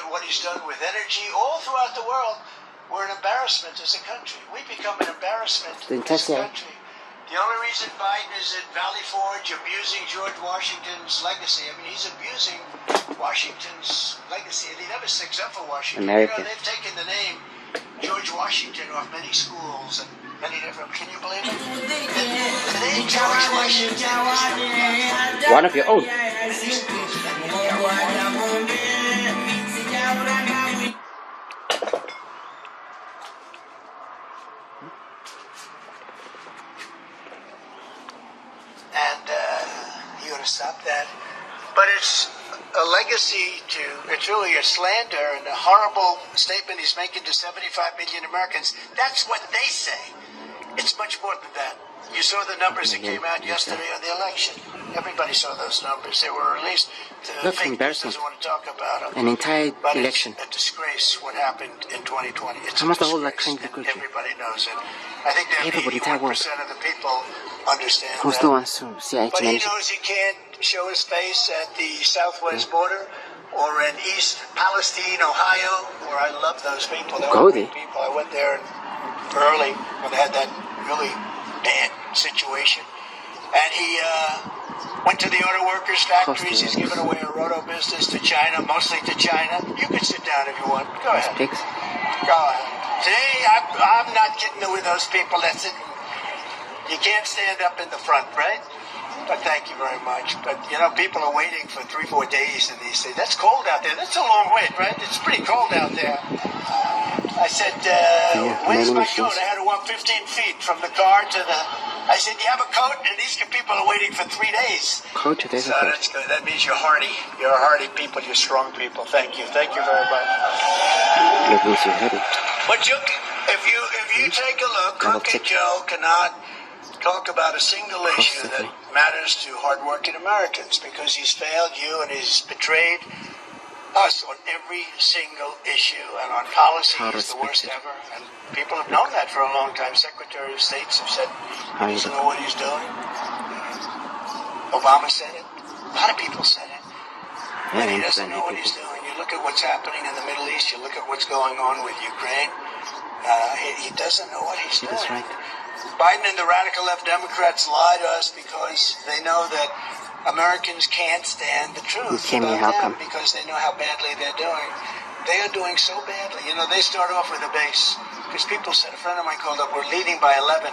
at what he's done with energy all throughout the world. We're an embarrassment as a country. We become an embarrassment as a country. The only reason Biden is at Valley Forge abusing George Washington's legacy, I mean, he's abusing Washington's legacy, and he never sticks up for Washington. America. You know, they've taken the name George Washington off many schools and many different. Can you believe it? The name George Washington is One of your own. You got to stop that. But it's a legacy it's really a slander and a horrible statement he's making to 75 million Americans. That's what they say. It's much more than that. You saw the numbers that came out yesterday on the election. Everybody saw those numbers. They were released. The fake news doesn't want to talk about them. An entire but election. It's a disgrace what happened in 2020. It's almost the whole country. Everybody knows it. I think that 81% of the people understand Who's that. the ones who see But he knows he can't show his face at the southwest border or in East Palestine, Ohio, where I love those people. Go there. People. I went there early when they had that really bad situation. And he went to the auto workers' factories. He's given away a auto business to China, mostly to China. You can sit down if you want. Go ahead. Go ahead. Today, I'm not kidding with those people that sit. You can't stand up in the front, right? But thank you very much. But, you know, people are waiting for 3-4 days in these days. That's cold out there. That's a long wait, right? It's pretty cold out there. I said, where's my coat? I had to walk 15 feet from the car to the... I said, you have a coat? And these people are waiting for 3 days. Coat, so that's good. That means you're hardy. You're hardy people. You're strong people. Thank you. Thank you very much. But if you take a look, Cookie Joe cannot talk about a single issue that matters to hardworking Americans because he's failed you and he's betrayed us on every single issue, and on policy he's the worst ever. And people have known that for a long time. Secretary of States have said he doesn't know what he's doing. Obama said it. A lot of people said it. And he doesn't know what he's doing. You look at what's happening in the Middle East. You look at what's going on with Ukraine. He doesn't know what he's doing. That's right. Biden and the radical left Democrats lie to us because they know that Americans can't stand the truth about them because they know how badly they're doing. They are doing so badly. You know, they start off with a base because people said, a friend of mine called up, we're leading by 11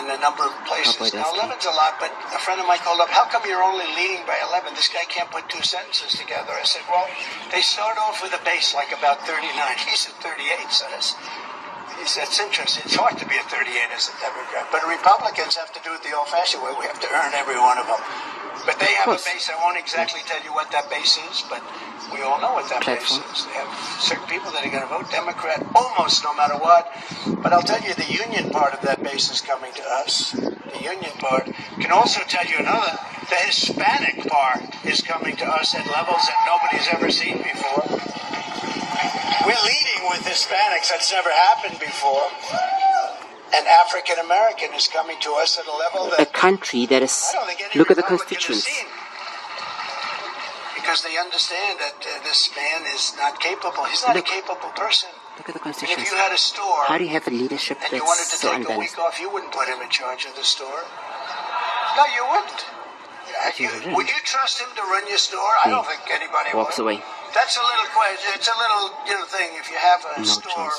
in a number of places. Now, 11's a lot, but a friend of mine called up, how come you're only leading by 11? This guy can't put two sentences together. I said, well, they start off with a base like about 39. He's at 38, so that's interesting. It's hard to be a 38 as a Democrat, but Republicans have to do it the old-fashioned way. We have to earn every one of them. But they have a base. I won't exactly tell you what that base is, but we all know what that base is. They have certain people that are going to vote Democrat almost no matter what. But I'll tell you, the union part of that base is coming to us. The union part can also tell you another. The Hispanic part is coming to us at levels that nobody's ever seen before. We're leading with Hispanics. That's never happened before. And African American is coming to us at a level that... A country that is... Look at the constituents. Because they understand that this man is not capable. He's not a capable person. Look at the constituents. If you had a store... How do you have a leadership that's so and you wanted to take a week off, you wouldn't put him in charge of the store. No, you wouldn't. Would you trust him to run your store? I don't think anybody walks away. That's a little question. It's a little thing. If you have a store,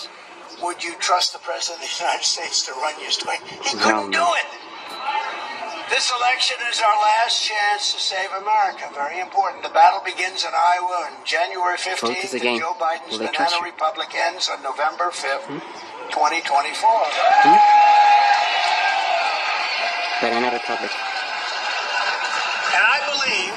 would you trust the President of the United States to run your store? He couldn't do it. This election is our last chance to save America. Very important. The battle begins in Iowa on January 15th, and Joe Biden's Banana Republic ends on November 5th, 2024. Banana Republic. And I believe,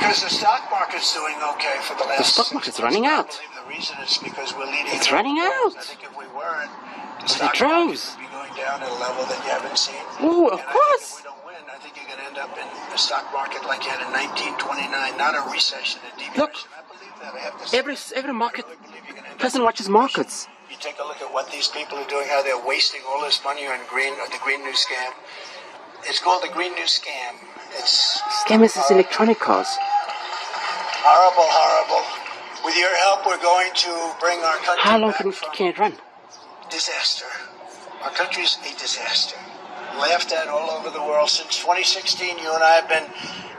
because the stock market's doing okay for the last... The stock market's running out. I believe the reason is because we're leading... It's running out. I think if we weren't, the stock market would be going down at a level that you haven't seen. Oh, of course. If we don't win, I think you're going to end up in the stock market like you had in 1929, not a recession, a depression. Look, I believe that. I have to say every market person watches markets. You take a look at what these people are doing, how they're wasting all this money on the Green New Scam. It's called the Green New Scam. Scam is electronic cars. Horrible, horrible. With With your help, we're going to bring our country How long back can it run? disaster. Our country's a disaster. Laughed at all over the world. Since 2016, you and I have been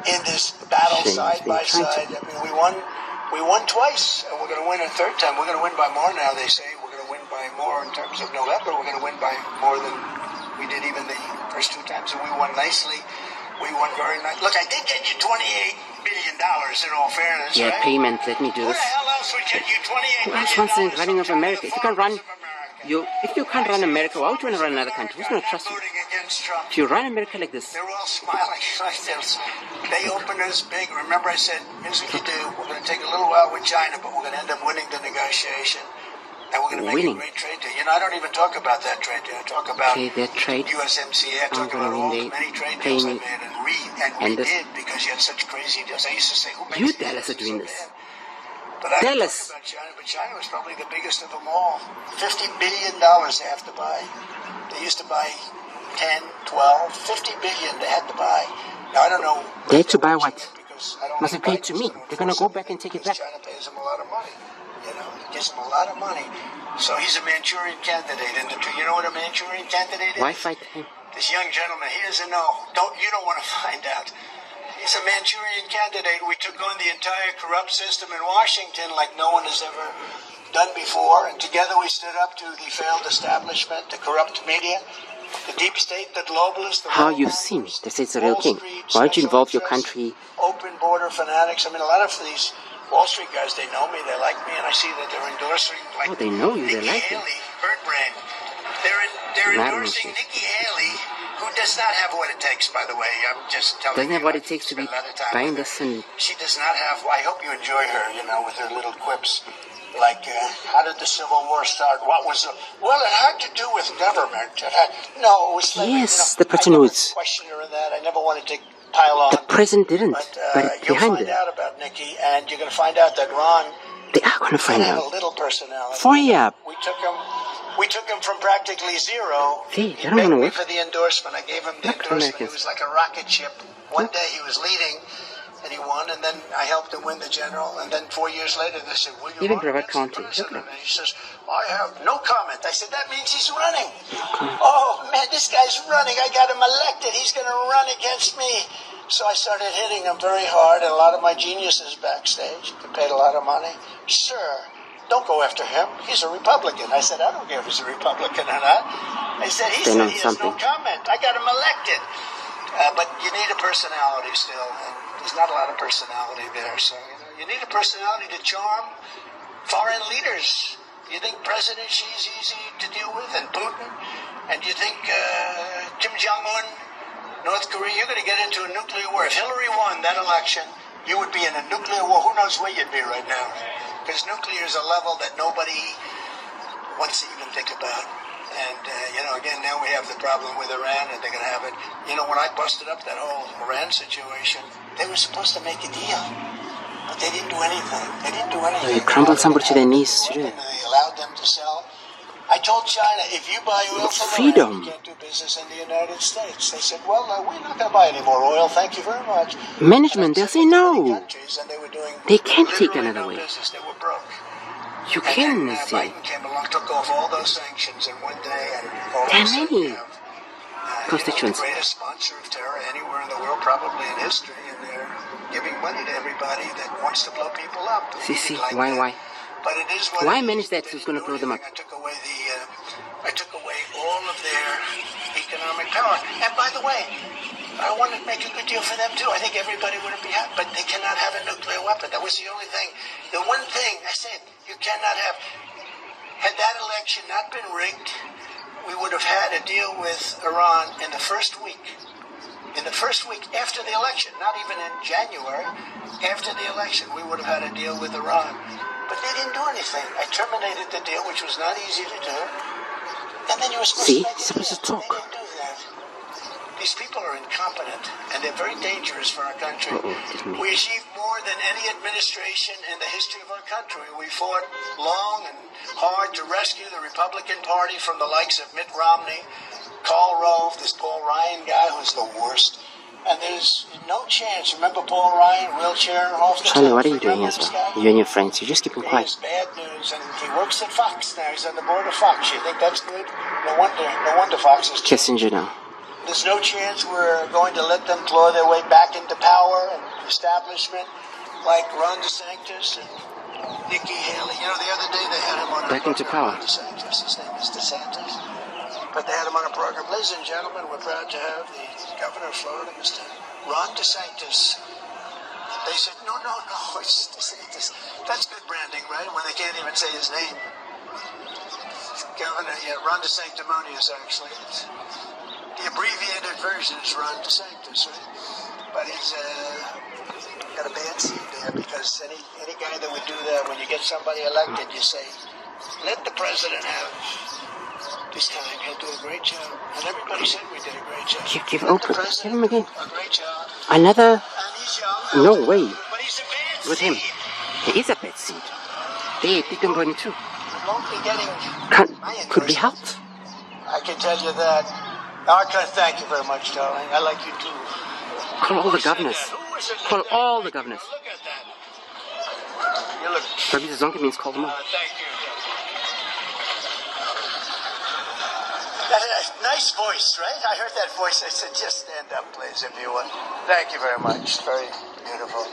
in this battle side by side. I mean, we won twice, and we're going to win a third time. We're going to win by more now, they say. We're going to win by more in terms of November. We're going to win by more than we did even the first two times, and we won nicely. We won very nice. Look, I did get you $28 billion in all fairness. Yeah, right? payment. Let me do Who this. the hell else would get you $28 Who billion? else wants the running of from America? the If you can't run, farmers of America? if you can't run America, why would you want to run another country? Who's going to trust you? Voting against Trump. If you run America like this, They're all smiling like this. They open us big. Remember I said, here's what you do. We're going to take a little while with China, but we're going to end up winning the negotiation. And we're going to make a great trade deal. You know, I don't even talk about that trade deal. I talk about that trade. USMCA. I talk about all the many trade deals I made. And we did because you had such crazy deals. I used to say, who makes You these Dallas are deals doing so this. bad? But I don't Dallas. talk about China, but China was probably the biggest of them all. $50 billion they have to buy. They used to buy 10, 12, 50 billion they had to buy. Now, I don't know. They had to buy what? Because I don't Must have paid to me. They're going to go back and take it back. China pays them a lot of money. You know, it gives them a lot of money. So he's a Manchurian candidate. And you know what a Manchurian candidate is? Why fight him? This young gentleman, he doesn't know. You don't want to find out. He's a Manchurian candidate. We took on the entire corrupt system in Washington like no one has ever done before. And together we stood up to the failed establishment, the corrupt media, the deep state, the globalists. How you seen they say it's a real thing? Why don't you involve your country? Open border fanatics. I mean, a lot of these Wall Street guys, they know me, they like me, and I see that they're endorsing. Like, Oh, they know you, they like you. Nikki Haley, Bird Brain. They're endorsing Nikki Haley, who does not have what it takes, by the way. I'm just telling you. Doesn't have what it takes to be buying this and... She does not have. Well, I hope you enjoy her, you know, with her little quips. Like, how did the Civil War start? What was it? Well, it had to do with government. No, it was... Yes, the person who is... I never questioned her in that. I never wanted to pile on. The president didn't, but you'll behind find it. out about Nikki, and you're going to find out that Ron... They are going to find have out. a little personality. For ya. We took him from practically zero. Hey, He I don't begged wanna me work. for the endorsement. I gave him the Look, endorsement. Americans. It was like a rocket ship. One day he was leading, and he won, and then I helped him win the general, and then 4 years later they said, will you Even run Brevard against the County. president? Look at him. And he says, I have no comment. I said, that means he's running. Oh, man, this guy's running. I got him elected. He's going to run against me. So I started hitting him very hard, and a lot of my geniuses backstage, they paid a lot of money. Sir, don't go after him. He's a Republican. I said, I don't care if he's a Republican or not. They said, he said he has no comment. I got him elected. But you need a personality still, and there's not a lot of personality there. So you need a personality to charm foreign leaders. You think President Xi's easy to deal with, and Putin? And you think Kim Jong-un, North Korea, you're going to get into a nuclear war. If Hillary won that election, you would be in a nuclear war. Who knows where you'd be right now? Because nuclear is a level that nobody wants to even think about. And, again, now we have the problem with Iran, and they're going to have it. When I busted up that whole Iran situation, they were supposed to make a deal. But they didn't do anything. You crumbled somebody to their knees to do it. They allowed them to sell. I told China, if you buy oil from freedom. Iran, you can't do business in the United States. They said, well, we're not going to buy any more oil. Thank you very much. Management, they'll say no. And they were doing They can't take literally another no way. business. They were broke. You can, And say. Biden came along, took off all those sanctions in one day, and all of There a are sudden many you have, constituents. the greatest sponsor of terror anywhere in the world, probably in history, and they're giving money to everybody that wants to blow people up. See, Like why? But it is what Why it is. manage that They who's didn't going to do blow them up? anything. I took away all of their economic power. And by the way, I want to make a good deal for them too. I think everybody would be happy, but they cannot have a nuclear weapon. That was the only thing. The one thing I said, you cannot have. Had that election not been rigged, we would have had a deal with Iran in the first week. In the first week after the election, not even in January, after the election, we would have had a deal with Iran. But they didn't do anything. I terminated the deal, which was not easy to do. And then you were supposed to talk. They didn't do that. These people are incompetent, and they're very dangerous for our country. We achieved more than any administration in the history of our country. We fought long and hard to rescue the Republican Party from the likes of Mitt Romney, Karl Rove, this Paul Ryan guy who's the worst. And there's no chance. Remember Paul Ryan, wheelchair off the Charlie, top? what are you doing Remember here, this sir? guy? You and your friends, you're just keeping He quiet. has bad news, and he works at Fox now. He's on the board of Fox. You think that's good? No wonder Fox is Kissinger now. There's no chance we're going to let them claw their way back into power and establishment like Ron DeSantis and Nikki Haley. You know, the other day they had him on a Back into program. power. DeSantis, his name is DeSantis. But they had him on a program. Ladies and gentlemen, we're proud to have the governor of Florida, Mr. Ron DeSantis. They said, no, it's DeSantis. That's good branding, right? When they can't even say his name. Governor, Ron DeSanctimonious, actually. The abbreviated version is Ron DeSantis, right? But he's got a bad seed there because any guy that would do that, when you get somebody elected, you say, let the president have this time. He'll do a great job. And everybody said we did a great job. Give open. Give him again. A great job. Another. And he's young. No way. But he's a bad With seed. him. He is a bad seed. They picked him going too. Won't be getting Could be helped. I can tell you that. Thank you very much, darling. I like you too. Call all the governors. Call all the governors. Look at that. You look. Rabbi Zonke means call them all. Thank you. That's a nice voice, right? I heard that voice. I said, just stand up, please, if you would. Thank you very much. Very beautiful.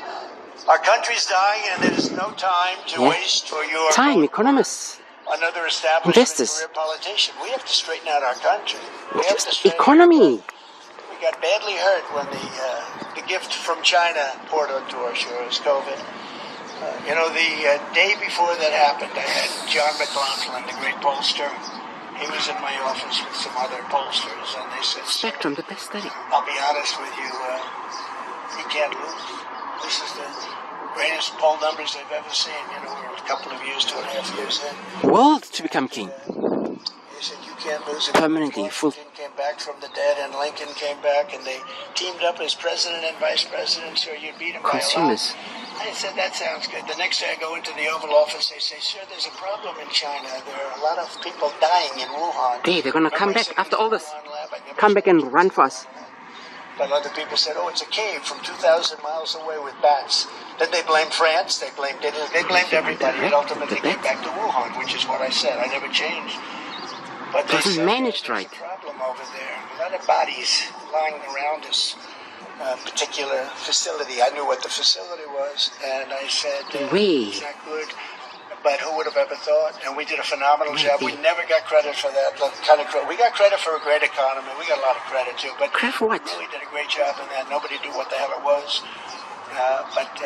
Our country's dying, and there's no time to waste for your Time, economists. another establishment Investors. career politician. We have to straighten out our country. We have to straighten Economy. We got badly hurt when the gift from China poured onto our shores, COVID. The day before that happened, I had John McLaughlin, the great pollster. He was in my office with some other pollsters, and they said, Spectrum, the best study. I'll be honest with you, you can't lose. This is the greatest poll numbers they've ever seen. We're a couple of years, 2.5 years in. World to become king. He said, you can't lose it. Permanently, full. Washington came back from the dead, and Lincoln came back, and they teamed up as president and vice president, so you beat him by a lot. Consumers. I said, that sounds good. The next day I go into the Oval Office, they say, sir, there's a problem in China. There are a lot of people dying in Wuhan. They're going to come back after all this. Wuhan lab. I never Come back and run for us. But other people said, it's a cave from 2,000 miles away with bats. Then they blamed France, they blamed Italy, they blamed everybody. And ultimately came back to Wuhan, which is what I said. I never changed. But they Wasn't said, managed right. there's a problem over there. A lot of bodies lying around this particular facility. I knew what the facility was, and I said, it's not good. But who would have ever thought? And we did a phenomenal job. We never got credit for that. We got credit for a great economy. We got a lot of credit too. But credit for what? We did a great job in that. Nobody knew what the hell it was. But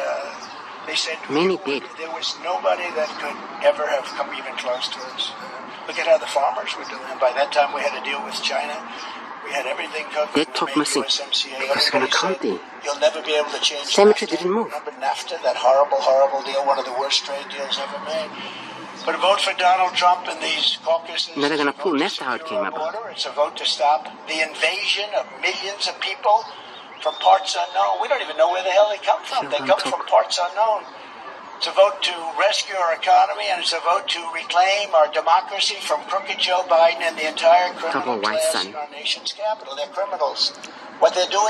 they said many did. There was nobody that could ever have come even close to us. Look at how the farmers were doing. By that time, we had to deal with China. We had everything covered. They talk missing. Because we're going to count them. You'll never be able to change Cemetery NAFTA. didn't move. Remember NAFTA, that horrible, horrible deal, one of the worst trade deals ever made. But a vote for Donald Trump in these caucuses. Now they're going to pull NAFTA how it came up. It's a vote to stop the invasion of millions of people from parts unknown. We don't even know where the hell they come from. They come from parts unknown. It's a vote to rescue our economy, and it's a vote to reclaim our democracy from crooked Joe Biden and the entire criminal class in our nation's capital. They're criminals. What they're doing